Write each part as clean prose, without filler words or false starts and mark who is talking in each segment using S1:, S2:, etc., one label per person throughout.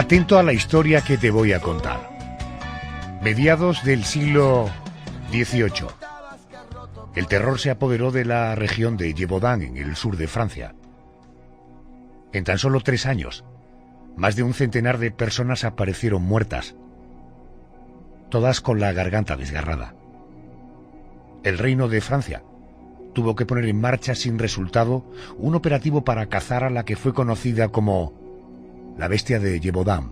S1: Atento a la historia que te voy a contar. Mediados del siglo XVIII, el terror se apoderó de la región de Gévaudan, en el sur de Francia. En tan solo 3 años, más de un centenar de personas aparecieron muertas, todas con la garganta desgarrada. El reino de Francia tuvo que poner en marcha sin resultado un operativo para cazar a la que fue conocida como la bestia de Gévaudan.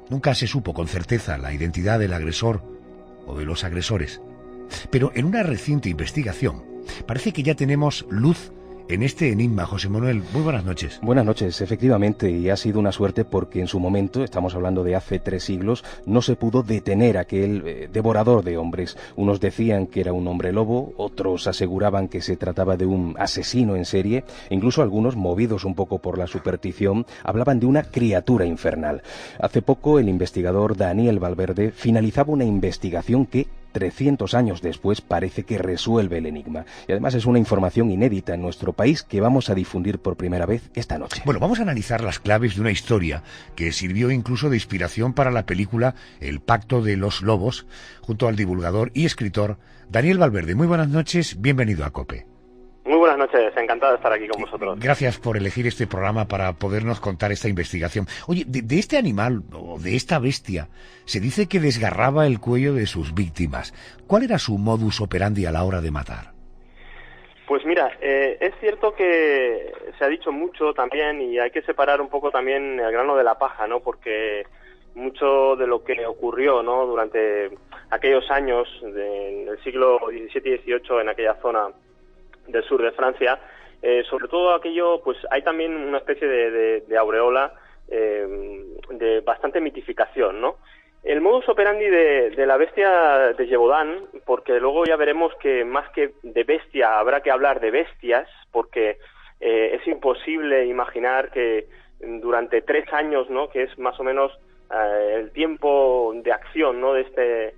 S1: Nunca se supo con certeza la identidad del agresor o de los agresores, pero en una reciente investigación parece que ya tenemos luz en este enigma. José Manuel, muy buenas noches.
S2: Buenas noches, efectivamente, y ha sido una suerte porque en su momento, estamos hablando de hace 3 siglos, no se pudo detener aquel devorador de hombres. Unos decían que era un hombre lobo, otros aseguraban que se trataba de un asesino en serie, incluso algunos, movidos un poco por la superstición, hablaban de una criatura infernal. Hace poco el investigador Daniel Valverde finalizaba una investigación que 300 años después parece que resuelve el enigma. Y además es una información inédita en nuestro país que vamos a difundir por primera vez esta noche.
S1: Bueno, vamos a analizar las claves de una historia que sirvió incluso de inspiración para la película El Pacto de los Lobos, junto al divulgador y escritor Daniel Valverde. Muy buenas noches, bienvenido a COPE.
S3: Muy buenas noches, encantado de estar aquí con vosotros.
S1: Gracias por elegir este programa para podernos contar esta investigación. Oye, de este animal, o de esta bestia, se dice que desgarraba el cuello de sus víctimas. ¿Cuál era su modus operandi a la hora de matar?
S3: Pues mira, es cierto que se ha dicho mucho también, y hay que separar un poco también el grano de la paja, ¿no? Porque mucho de lo que ocurrió, ¿no?, durante aquellos años del siglo XVII y XVIII en aquella zona del sur de Francia, sobre todo aquello, pues hay también una especie de aureola de bastante mitificación, ¿no? El modus operandi de la bestia de Gévaudan, porque luego ya veremos que más que de bestia habrá que hablar de bestias, porque es imposible imaginar que durante 3 años, ¿no?, que es más o menos el tiempo de acción, ¿no?, de este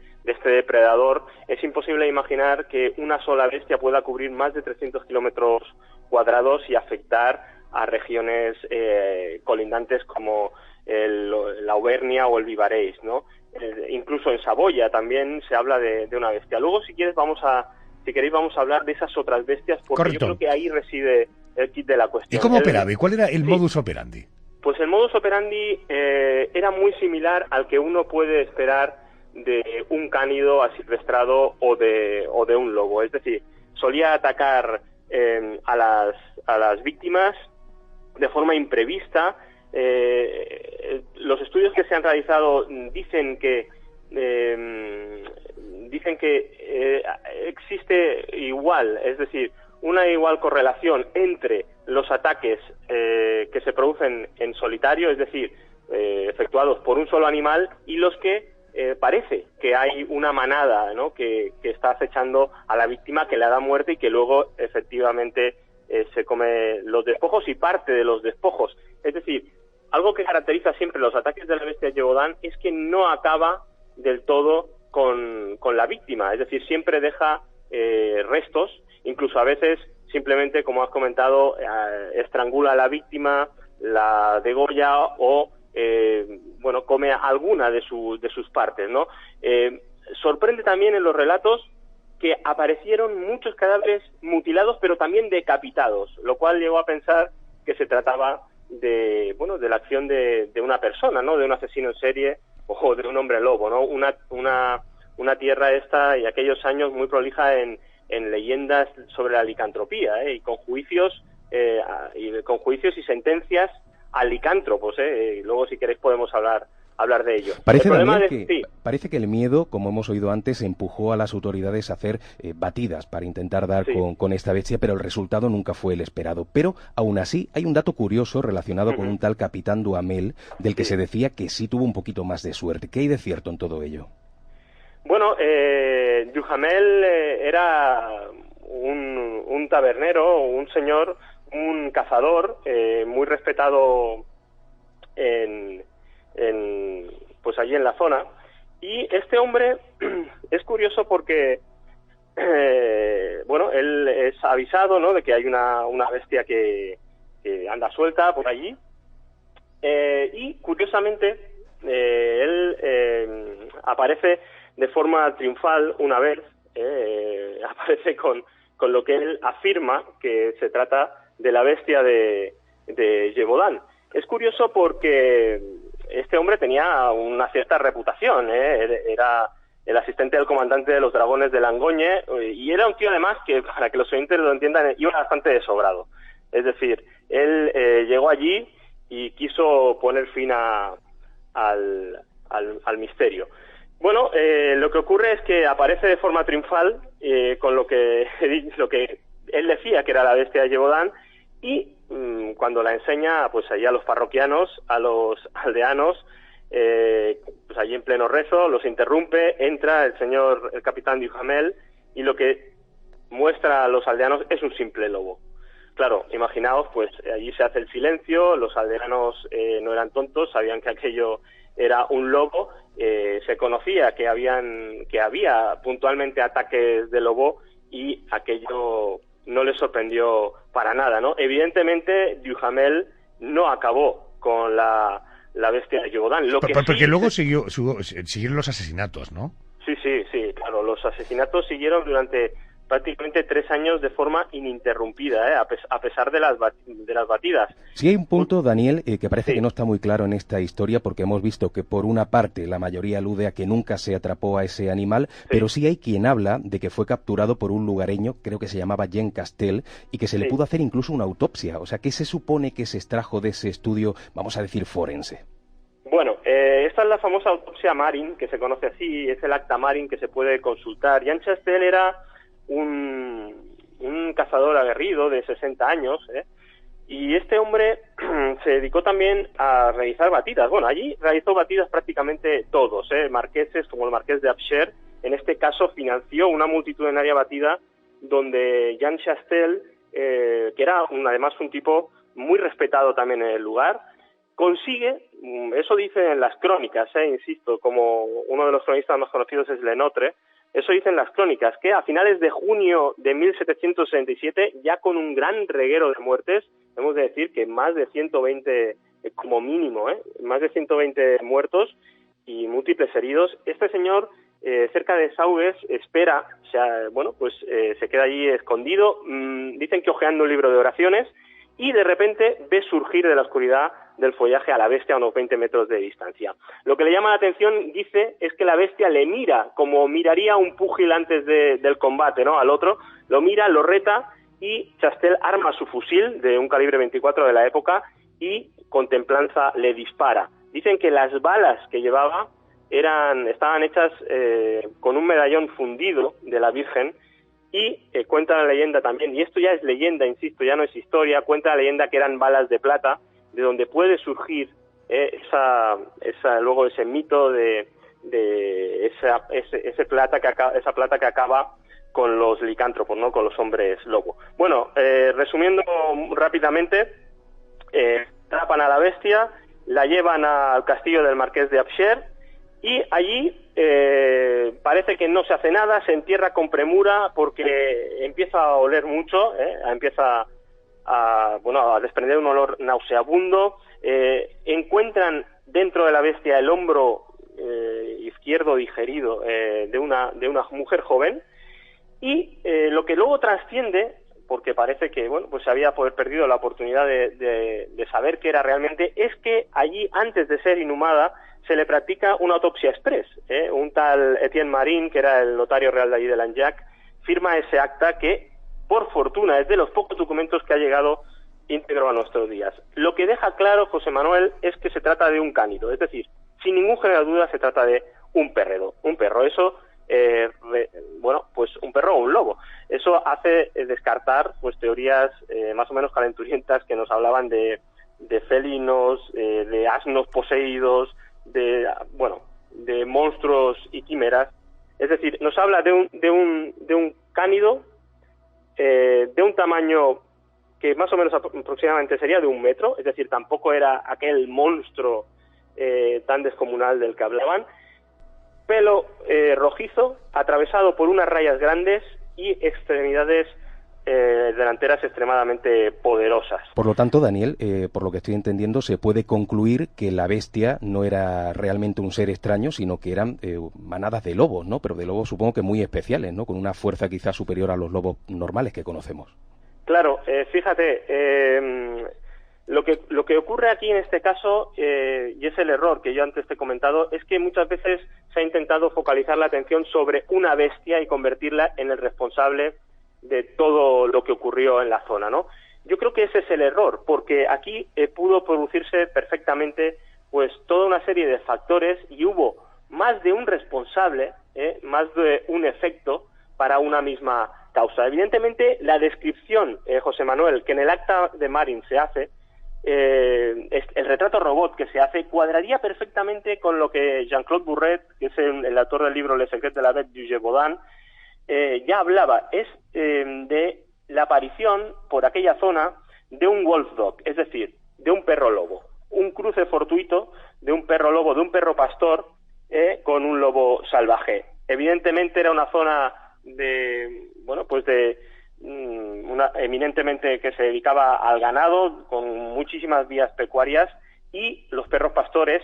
S3: depredador, es imposible imaginar que una sola bestia pueda cubrir más de 300 kilómetros cuadrados y afectar a regiones colindantes como la Auvernia o el Vivarais, ¿no? Incluso en Saboya también se habla de una bestia. Luego, si queréis vamos a hablar de esas otras bestias, porque
S1: Correcto.
S3: Yo creo que ahí reside el kit de la cuestión.
S1: ¿Y cómo operaba? ¿Y cuál era el modus operandi?
S3: Pues el modus operandi era muy similar al que uno puede esperar de un cánido asilvestrado o de un lobo. Es decir, solía atacar a las víctimas de forma imprevista. Los estudios que se han realizado dicen que existe igual, es decir, una igual correlación entre los ataques que se producen en solitario, es decir, efectuados por un solo animal, y los que parece que hay una manada, ¿no?, que está acechando a la víctima, que le da muerte y que luego efectivamente se come los despojos y parte de los despojos. Es decir, algo que caracteriza siempre los ataques de la bestia de Gévaudan es que no acaba del todo con la víctima, es decir, siempre deja restos, incluso a veces simplemente, como has comentado, estrangula a la víctima, la degolla o come alguna de sus partes, ¿no? Sorprende también en los relatos que aparecieron muchos cadáveres mutilados, pero también decapitados, lo cual llevó a pensar que se trataba de la acción de una persona, ¿no?, de un asesino en serie o de un hombre lobo, ¿no? Una tierra esta y aquellos años muy prolija en leyendas sobre la licantropía, y con juicios y sentencias a licántropos, y luego si queréis podemos hablar de ello.
S2: Parece que el miedo, como hemos oído antes, empujó a las autoridades a hacer batidas para intentar dar con esta bestia, pero el resultado nunca fue el esperado. Pero aún así hay un dato curioso relacionado con un tal capitán Duhamel, del que se decía que sí tuvo un poquito más de suerte. ¿Qué hay de cierto en todo ello?
S3: Bueno, Duhamel era un tabernero, un señor, un cazador muy respetado pues allí en la zona, y este hombre es curioso porque él es avisado, ¿no?, de que hay una bestia que anda suelta por allí, y curiosamente él aparece de forma triunfal una vez, aparece con lo que él afirma que se trata de la bestia de Gévaudan. Es curioso porque este hombre tenía una cierta reputación, era el asistente del comandante de los dragones de Langogne, y era un tío además que, para que los oyentes lo entiendan, iba bastante desobrado. Es decir, él llegó allí y quiso poner fin al misterio. Bueno, lo que ocurre es que aparece de forma triunfal con lo que él decía que era la bestia de Gévaudan, y cuando la enseña pues allí a los parroquianos, a los aldeanos, pues allí en pleno rezo, los interrumpe, entra el capitán Duhamel, y lo que muestra a los aldeanos es un simple lobo. Claro, imaginaos, pues allí se hace el silencio, los aldeanos no eran tontos, sabían que aquello era un lobo, se conocía que había puntualmente ataques de lobo, y aquello no les sorprendió para nada, ¿no? Evidentemente, Duhamel no acabó con la bestia de Gévaudan.
S1: Porque luego siguieron los asesinatos, ¿no?
S3: Sí, claro, los asesinatos siguieron durante prácticamente 3 años de forma ininterrumpida, a pesar de las batidas.
S2: Sí hay un punto, Daniel, que parece que no está muy claro en esta historia, porque hemos visto que por una parte la mayoría alude a que nunca se atrapó a ese animal, pero sí hay quien habla de que fue capturado por un lugareño, creo que se llamaba Jean Castel, y que se le pudo hacer incluso una autopsia. O sea, ¿qué se supone que se extrajo de ese estudio, vamos a decir, forense?
S3: Bueno, esta es la famosa autopsia Marin, que se conoce así, es el acta Marin que se puede consultar. Jean Castel era un cazador aguerrido de 60 años, y este hombre se dedicó también a realizar batidas. Bueno, allí realizó batidas prácticamente todos, marqueses como el marqués de Apcher. En este caso financió una multitudinaria batida donde Jean Chastel, que era además un tipo muy respetado también en el lugar, consigue, eso dicen las crónicas, insisto, como uno de los cronistas más conocidos es Lenotre, eso dicen las crónicas, que a finales de junio de 1767, ya con un gran reguero de muertes, hemos de decir que más de 120 como mínimo, más de 120 muertos y múltiples heridos, este señor cerca de Saugues espera, se queda allí escondido, dicen que hojeando un libro de oraciones, y de repente ve surgir de la oscuridad del follaje a la bestia a unos 20 metros de distancia. Lo que le llama la atención, dice, es que la bestia le mira como miraría un púgil antes del combate, ¿no? Al otro, lo mira, lo reta, y Chastel arma su fusil de un calibre 24 de la época y con templanza le dispara. Dicen que las balas que llevaba estaban hechas con un medallón fundido de la Virgen, y cuenta la leyenda también, y esto ya es leyenda, insisto, ya no es historia, cuenta la leyenda que eran balas de plata, de donde puede surgir luego ese mito de esa plata que acaba con los licántropos, ¿no? Con los hombres lobo. Bueno, resumiendo rápidamente, atrapan a la bestia, la llevan al castillo del marqués de Apcher, y allí parece que no se hace nada, se entierra con premura porque empieza a oler mucho, empieza a desprender un olor nauseabundo. Encuentran dentro de la bestia el hombro izquierdo digerido de una mujer joven, y lo que luego trasciende, porque parece que se había perdido la oportunidad de saber qué era realmente, es que allí, antes de ser inhumada, se le practica una autopsia express. Un tal Etienne Marin, que era el notario real de allí de Langeac, firma ese acta que, por fortuna, es de los pocos documentos que ha llegado íntegro a nuestros días. Lo que deja claro José Manuel es que se trata de un cánido, es decir, sin ningún género de duda se trata de un perro. Eso, un perro o un lobo. Eso hace descartar teorías más o menos calenturientas que nos hablaban de felinos, de asnos poseídos, de monstruos y quimeras. Es decir, nos habla de un cánido de un tamaño que más o menos aproximadamente sería de 1 metro, es decir, tampoco era aquel monstruo tan descomunal del que hablaban. Pelo rojizo, atravesado por unas rayas grandes y extremidades delanteras extremadamente poderosas.
S2: Por lo tanto, Daniel, por lo que estoy entendiendo, se puede concluir que la bestia no era realmente un ser extraño, sino que eran manadas de lobos, ¿no? Pero de lobos supongo que muy especiales, ¿no? Con una fuerza quizás superior a los lobos normales que conocemos.
S3: Claro, fíjate, lo que ocurre aquí en este caso, y es el error que yo antes te he comentado, es que muchas veces se ha intentado focalizar la atención sobre una bestia y convertirla en el responsable de todo lo que ocurrió en la zona, ¿no? Yo creo que ese es el error, porque aquí pudo producirse perfectamente pues toda una serie de factores y hubo más de un responsable, más de un efecto para una misma causa. Evidentemente, la descripción, José Manuel, que en el acta de Marin se hace, el retrato robot que se hace, cuadraría perfectamente con lo que Jean-Claude Bourret, que es el autor del libro Le Secret de la Bête du Gévaudan, ya hablaba, es de la aparición por aquella zona de un wolf dog, es decir, de un perro lobo, un cruce fortuito de un perro lobo, de un perro pastor con un lobo salvaje. Evidentemente era una zona eminentemente que se dedicaba al ganado, con muchísimas vías pecuarias, y los perros pastores,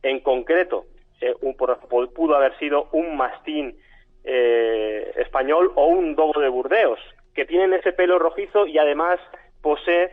S3: en concreto, pudo haber sido un mastín español o un dogo de Burdeos, que tienen ese pelo rojizo y además posee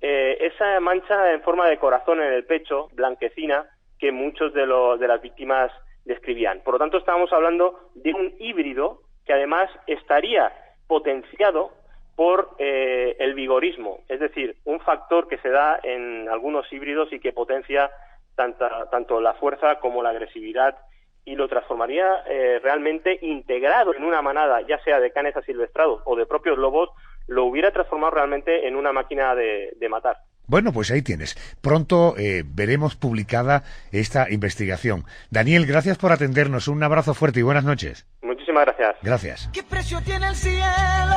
S3: esa mancha en forma de corazón en el pecho, blanquecina, que muchos de las víctimas describían. Por lo tanto, estábamos hablando de un híbrido que además estaría potenciado por el vigorismo, es decir, un factor que se da en algunos híbridos y que potencia tanto la fuerza como la agresividad y lo transformaría realmente integrado en una manada, ya sea de canes asilvestrados o de propios lobos, lo hubiera transformado realmente en una máquina de matar.
S1: Bueno, pues ahí tienes. Pronto veremos publicada esta investigación. Daniel, gracias por atendernos. Un abrazo fuerte y buenas noches.
S3: Muchísimas gracias.
S1: Gracias.
S4: ¿Qué precio tiene el cielo?